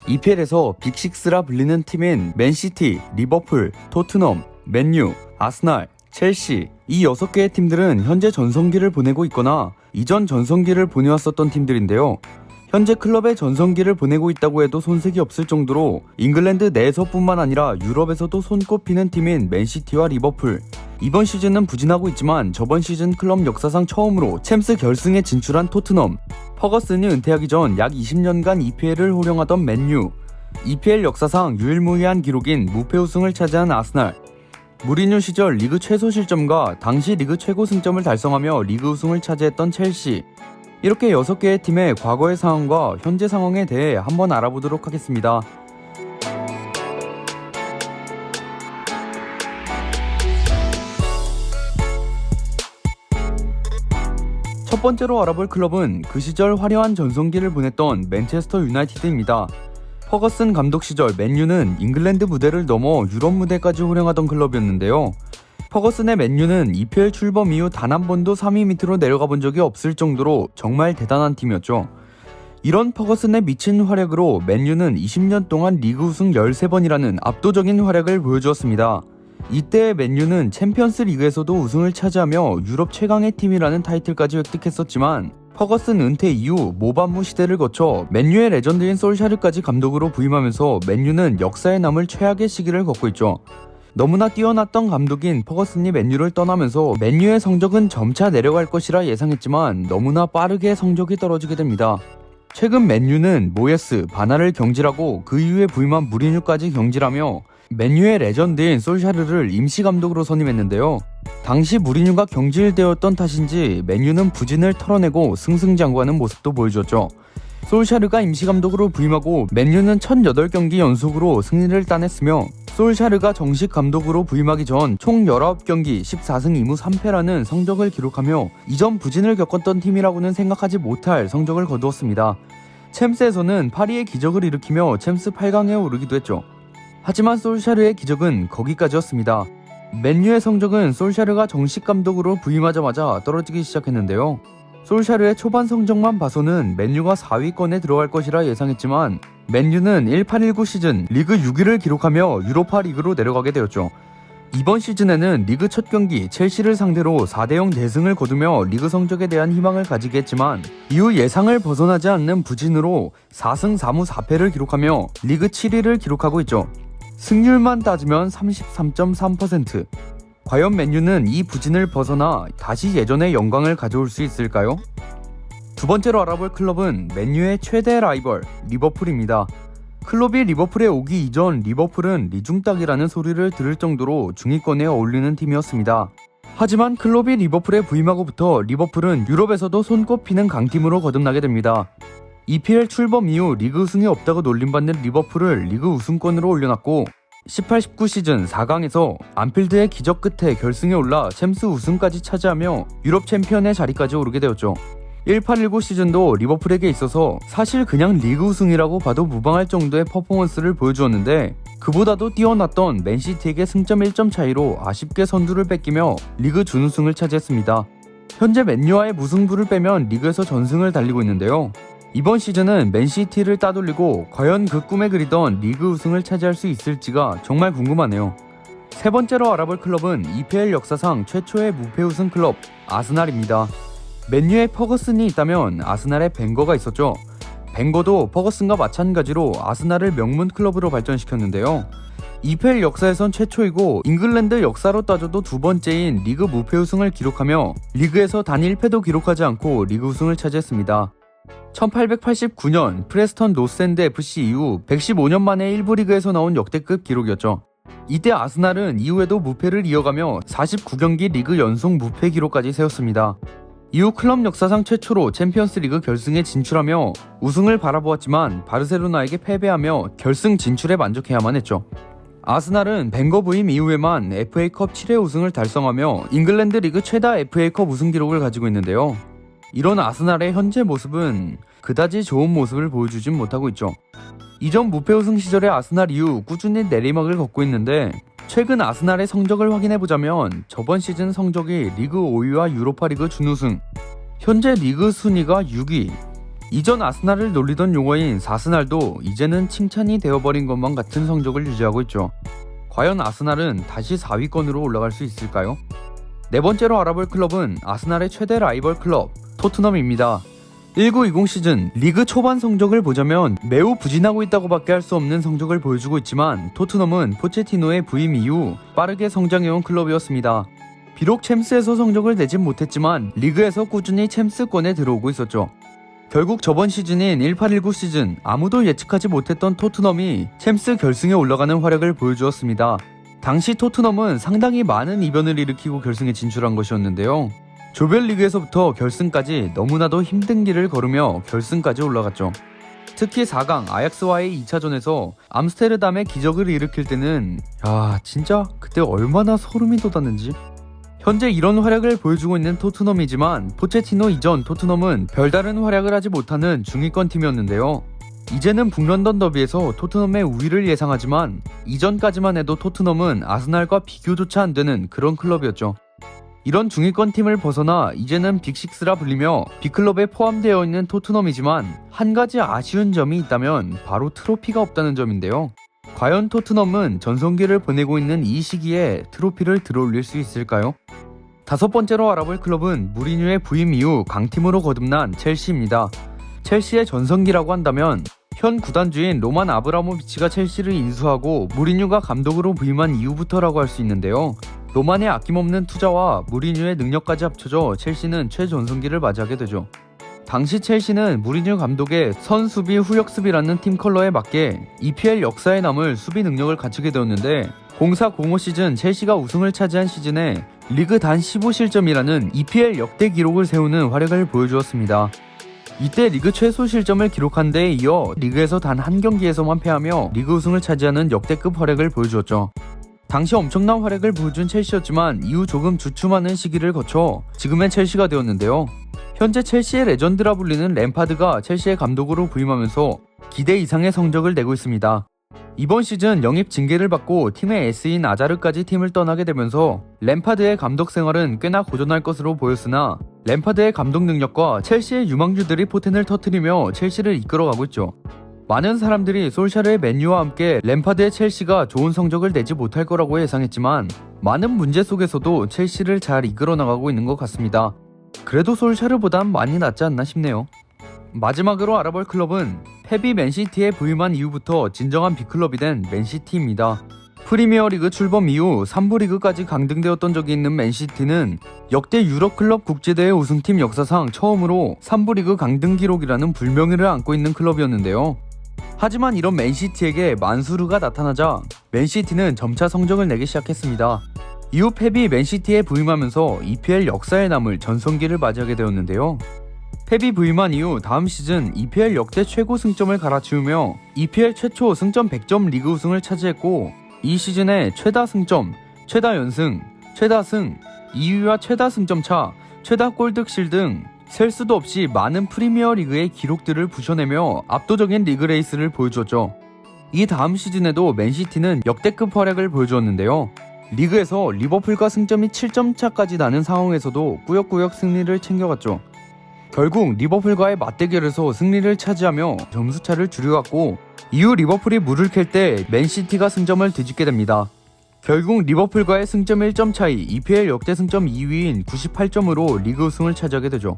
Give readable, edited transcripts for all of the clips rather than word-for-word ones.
EPL에서 빅6라 불리는 팀인 맨시티, 리버풀, 토트넘, 맨유, 아스날, 첼시 이 6개의 팀들은 현재 전성기를 보내고 있거나 이전 전성기를 보내왔었던 팀들인데요. 현재 클럽의 전성기를 보내고 있다고 해도 손색이 없을 정도로 잉글랜드 내에서뿐만 아니라 유럽에서도 손꼽히는 팀인 맨시티와 리버풀. 이번 시즌은 부진하고 있지만 저번 시즌 클럽 역사상 처음으로 챔스 결승에 진출한 토트넘, 퍼거슨이 은퇴하기 전 약 20년간 EPL을 호령하던 맨유, EPL 역사상 유일무이한 기록인 무패 우승을 차지한 아스날, 무리뉴 시절 리그 최소 실점과 당시 리그 최고 승점을 달성하며 리그 우승을 차지했던 첼시. 이렇게 6개의 팀의 과거의 상황과 현재 상황에 대해 한번 알아보도록 하겠습니다. 첫 번째로 알아볼 클럽은 그 시절 화려한 전성기를 보냈던 맨체스터 유나이티드입니다. 퍼거슨 감독 시절 맨유는 잉글랜드 무대를 넘어 유럽 무대까지 호령하던 클럽이었는데요. 퍼거슨의 맨유는 EPL 출범 이후 단 한 번도 3위 밑으로 내려가 본 적이 없을 정도로 정말 대단한 팀이었죠. 이런 퍼거슨의 미친 활약으로 맨유는 20년 동안 리그 우승 13번이라는 압도적인 활약을 보여주었습니다. 이때 맨유는 챔피언스 리그에서도 우승을 차지하며 유럽 최강의 팀이라는 타이틀까지 획득했었지만 퍼거슨 은퇴 이후 모반무 시대를 거쳐 맨유의 레전드인 솔샤르까지 감독으로 부임하면서 맨유는 역사에 남을 최악의 시기를 겪고 있죠. 너무나 뛰어났던 감독인 퍼거슨이 맨유를 떠나면서 맨유의 성적은 점차 내려갈 것이라 예상했지만 너무나 빠르게 성적이 떨어지게 됩니다. 최근 맨유는 모예스, 바나를 경질하고 그 이후에 부임한 무리뉴까지 경질하며 맨유의 레전드인 솔샤르를 임시감독으로 선임했는데요. 당시 무리뉴가 경질되었던 탓인지 맨유는 부진을 털어내고 승승장구하는 모습도 보여줬죠. 솔샤르가 임시감독으로 부임하고 맨유는 1008경기 연속으로 승리를 따냈으며 솔샤르가 정식 감독으로 부임하기 전 총 19경기 14승 2무 3패라는 성적을 기록하며 이전 부진을 겪었던 팀이라고는 생각하지 못할 성적을 거두었습니다. 챔스에서는 파리의 기적을 일으키며 챔스 8강에 오르기도 했죠. 하지만 솔샤르의 기적은 거기까지였습니다. 맨유의 성적은 솔샤르가 정식 감독으로 부임하자마자 떨어지기 시작했는데요. 솔샤르의 초반 성적만 봐서는 맨유가 4위권에 들어갈 것이라 예상했지만 맨유는 18-19 시즌 리그 6위를 기록하며 유로파 리그로 내려가게 되었죠. 이번 시즌에는 리그 첫 경기 첼시를 상대로 4대0 대승을 거두며 리그 성적에 대한 희망을 가지게 했지만 이후 예상을 벗어나지 않는 부진으로 4승 4무 4패를 기록하며 리그 7위를 기록하고 있죠. 승률만 따지면 33.3%. 과연 맨유는 이 부진을 벗어나 다시 예전의 영광을 가져올 수 있을까요? 두 번째로 알아볼 클럽은 맨유의 최대 라이벌 리버풀입니다. 클럽이 리버풀에 오기 이전 리버풀은 리중딱이라는 소리를 들을 정도로 중위권에 어울리는 팀이었습니다. 하지만 클럽이 리버풀에 부임하고부터 리버풀은 유럽에서도 손꼽히는 강팀으로 거듭나게 됩니다. EPL 출범 이후 리그 우승이 없다고 놀림받는 리버풀을 리그 우승권으로 올려놨고 18-19 시즌 4강에서 안필드의 기적 끝에 결승에 올라 챔스 우승까지 차지하며 유럽 챔피언의 자리까지 오르게 되었죠. 18-19 시즌도 리버풀에게 있어서 사실 그냥 리그 우승이라고 봐도 무방할 정도의 퍼포먼스를 보여주었는데 그보다도 뛰어났던 맨시티에게 승점 1점 차이로 아쉽게 선두를 뺏기며 리그 준우승을 차지했습니다. 현재 맨유와의 무승부를 빼면 리그에서 전승을 달리고 있는데요. 이번 시즌은 맨시티를 따돌리고 과연 그 꿈에 그리던 리그 우승을 차지할 수 있을지가 정말 궁금하네요. 세 번째로 알아볼 클럽은 EPL 역사상 최초의 무패 우승 클럽 아스날입니다. 맨유에 퍼거슨이 있다면 아스날에 벵거가 있었죠. 벵거도 퍼거슨과 마찬가지로 아스날을 명문 클럽으로 발전시켰는데요. EPL 역사에선 최초이고 잉글랜드 역사로 따져도 두 번째인 리그 무패 우승을 기록하며 리그에서 단 1패도 기록하지 않고 리그 우승을 차지했습니다. 1889년 프레스턴 노스엔드 FC 이후 115년 만에 1부 리그에서 나온 역대급 기록이었죠. 이때 아스날은 이후에도 무패를 이어가며 49경기 리그 연속 무패 기록까지 세웠습니다. 이후 클럽 역사상 최초로 챔피언스 리그 결승에 진출하며 우승을 바라보았지만 바르셀로나에게 패배하며 결승 진출에 만족해야만 했죠. 아스날은 벵거 부임 이후에만 FA컵 7회 우승을 달성하며 잉글랜드 리그 최다 FA컵 우승 기록을 가지고 있는데요. 이런 아스날의 현재 모습은 그다지 좋은 모습을 보여주진 못하고 있죠. 이전 무패 우승 시절의 아스날 이후 꾸준히 내리막을 걷고 있는데 최근 아스날의 성적을 확인해보자면 저번 시즌 성적이 리그 5위와 유로파 리그 준우승, 현재 리그 순위가 6위, 이전 아스날을 놀리던 용어인 사스날도 이제는 칭찬이 되어버린 것만 같은 성적을 유지하고 있죠. 과연 아스날은 다시 4위권으로 올라갈 수 있을까요? 네 번째로 알아볼 클럽은 아스날의 최대 라이벌 클럽 토트넘입니다. 19-20 시즌 리그 초반 성적을 보자면 매우 부진하고 있다고 밖에 할 수 없는 성적을 보여주고 있지만 토트넘은 포체티노의 부임 이후 빠르게 성장해온 클럽이었습니다. 비록 챔스에서 성적을 내진 못했지만 리그에서 꾸준히 챔스권에 들어오고 있었죠. 결국 저번 시즌인 18-19 시즌 아무도 예측하지 못했던 토트넘이 챔스 결승에 올라가는 활약을 보여주었습니다. 당시 토트넘은 상당히 많은 이변을 일으키고 결승에 진출한 것이었는데요. 조별리그에서부터 결승까지 너무나도 힘든 길을 걸으며 결승까지 올라갔죠. 특히 4강 아약스와의 2차전에서 암스테르담의 기적을 일으킬 때는 진짜 그때 얼마나 소름이 돋았는지. 현재 이런 활약을 보여주고 있는 토트넘이지만 포체티노 이전 토트넘은 별다른 활약을 하지 못하는 중위권 팀이었는데요. 이제는 북런던 더비에서 토트넘의 우위를 예상하지만 이전까지만 해도 토트넘은 아스날과 비교조차 안 되는 그런 클럽이었죠. 이런 중위권 팀을 벗어나 이제는 빅6라 불리며 빅클럽에 포함되어 있는 토트넘이지만 한 가지 아쉬운 점이 있다면 바로 트로피가 없다는 점인데요. 과연 토트넘은 전성기를 보내고 있는 이 시기에 트로피를 들어올릴 수 있을까요? 다섯 번째로 알아볼 클럽은 무리뉴의 부임 이후 강팀으로 거듭난 첼시입니다. 첼시의 전성기라고 한다면 현 구단주인 로만 아브라모비치가 첼시를 인수하고 무리뉴가 감독으로 부임한 이후부터라고 할 수 있는데요. 로만의 아낌없는 투자와 무리뉴의 능력까지 합쳐져 첼시는 최전성기를 맞이하게 되죠. 당시 첼시는 무리뉴 감독의 선수비 후역수비라는 팀 컬러에 맞게 EPL 역사에 남을 수비 능력을 갖추게 되었는데 04-05 시즌 첼시가 우승을 차지한 시즌에 리그 단 15실점이라는 EPL 역대 기록을 세우는 활약을 보여주었습니다. 이때 리그 최소 실점을 기록한 데에 이어 리그에서 단 한 경기에서만 패하며 리그 우승을 차지하는 역대급 활약을 보여주었죠. 당시 엄청난 활약을 보여준 첼시였지만 이후 조금 주춤하는 시기를 거쳐 지금의 첼시가 되었는데요. 현재 첼시의 레전드라 불리는 램파드가 첼시의 감독으로 부임하면서 기대 이상의 성적을 내고 있습니다. 이번 시즌 영입 징계를 받고 팀의 에스인 아자르까지 팀을 떠나게 되면서 램파드의 감독 생활은 꽤나 고전할 것으로 보였으나 램파드의 감독 능력과 첼시의 유망주들이 포텐을 터뜨리며 첼시를 이끌어가고 있죠. 많은 사람들이 솔샤르의 맨유와 함께 램파드의 첼시가 좋은 성적을 내지 못할 거라고 예상했지만 많은 문제 속에서도 첼시를 잘 이끌어 나가고 있는 것 같습니다. 그래도 솔샤르보단 많이 낫지 않나 싶네요. 마지막으로 알아볼 클럽은 펩이 맨시티에 부임한 이후부터 진정한 빅클럽이 된 맨시티입니다. 프리미어리그 출범 이후 3부 리그까지 강등되었던 적이 있는 맨시티는 역대 유럽클럽 국제대회 우승팀 역사상 처음으로 3부 리그 강등 기록이라는 불명예를 안고 있는 클럽이었는데요. 하지만 이런 맨시티에게 만수르가 나타나자 맨시티는 점차 성적을 내기 시작했습니다. 이후 펩이 맨시티에 부임하면서 EPL 역사에 남을 전성기를 맞이하게 되었는데요. 펩이 부임한 이후 다음 시즌 EPL 역대 최고 승점을 갈아치우며 EPL 최초 승점 100점 리그 우승을 차지했고 이 시즌에 최다 승점, 최다 연승, 최다 승, 2위와 최다 승점차, 최다 골득실 등 셀 수도 없이 많은 프리미어 리그의 기록들을 부셔내며 압도적인 리그 레이스를 보여주었죠. 이 다음 시즌에도 맨시티는 역대급 활약을 보여주었는데요. 리그에서 리버풀과 승점이 7점 차까지 나는 상황에서도 꾸역꾸역 승리를 챙겨갔죠. 결국 리버풀과의 맞대결에서 승리를 차지하며 점수차를 줄여갔고 이후 리버풀이 물을 캘 때 맨시티가 승점을 뒤집게 됩니다. 결국 리버풀과의 승점 1점 차이, EPL 역대 승점 2위인 98점으로 리그 우승을 차지하게 되죠.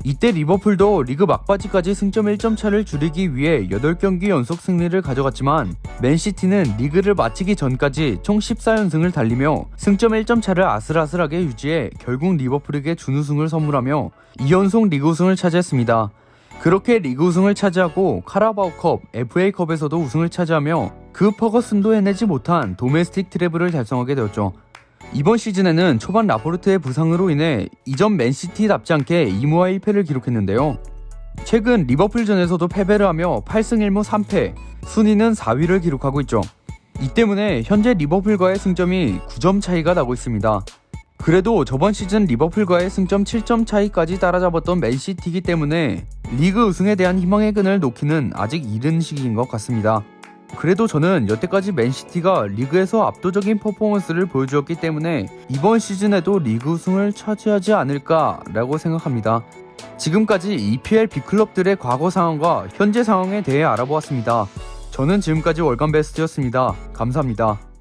이때 리버풀도 리그 막바지까지 승점 1점 차를 줄이기 위해 8경기 연속 승리를 가져갔지만 맨시티는 리그를 마치기 전까지 총 14연승을 달리며 승점 1점 차를 아슬아슬하게 유지해 결국 리버풀에게 준우승을 선물하며 2연속 리그 우승을 차지했습니다. 그렇게 리그 우승을 차지하고 카라바오컵, FA컵에서도 우승을 차지하며 그 퍼거슨도 해내지 못한 도메스틱 트래블을 달성하게 되었죠. 이번 시즌에는 초반 라포르트의 부상으로 인해 이전 맨시티답지 않게 2무와 1패를 기록했는데요. 최근 리버풀전에서도 패배를 하며 8승 1무 3패, 순위는 4위를 기록하고 있죠. 이 때문에 현재 리버풀과의 승점이 9점 차이가 나고 있습니다. 그래도 저번 시즌 리버풀과의 승점 7점 차이까지 따라잡았던 맨시티이기 때문에 리그 우승에 대한 희망의 끈을 놓기는 아직 이른 시기인 것 같습니다. 그래도 저는 여태까지 맨시티가 리그에서 압도적인 퍼포먼스를 보여주었기 때문에 이번 시즌에도 리그 우승을 차지하지 않을까라고 생각합니다. 지금까지 EPL 빅클럽들의 과거 상황과 현재 상황에 대해 알아보았습니다. 저는 지금까지 월간 베스트였습니다. 감사합니다.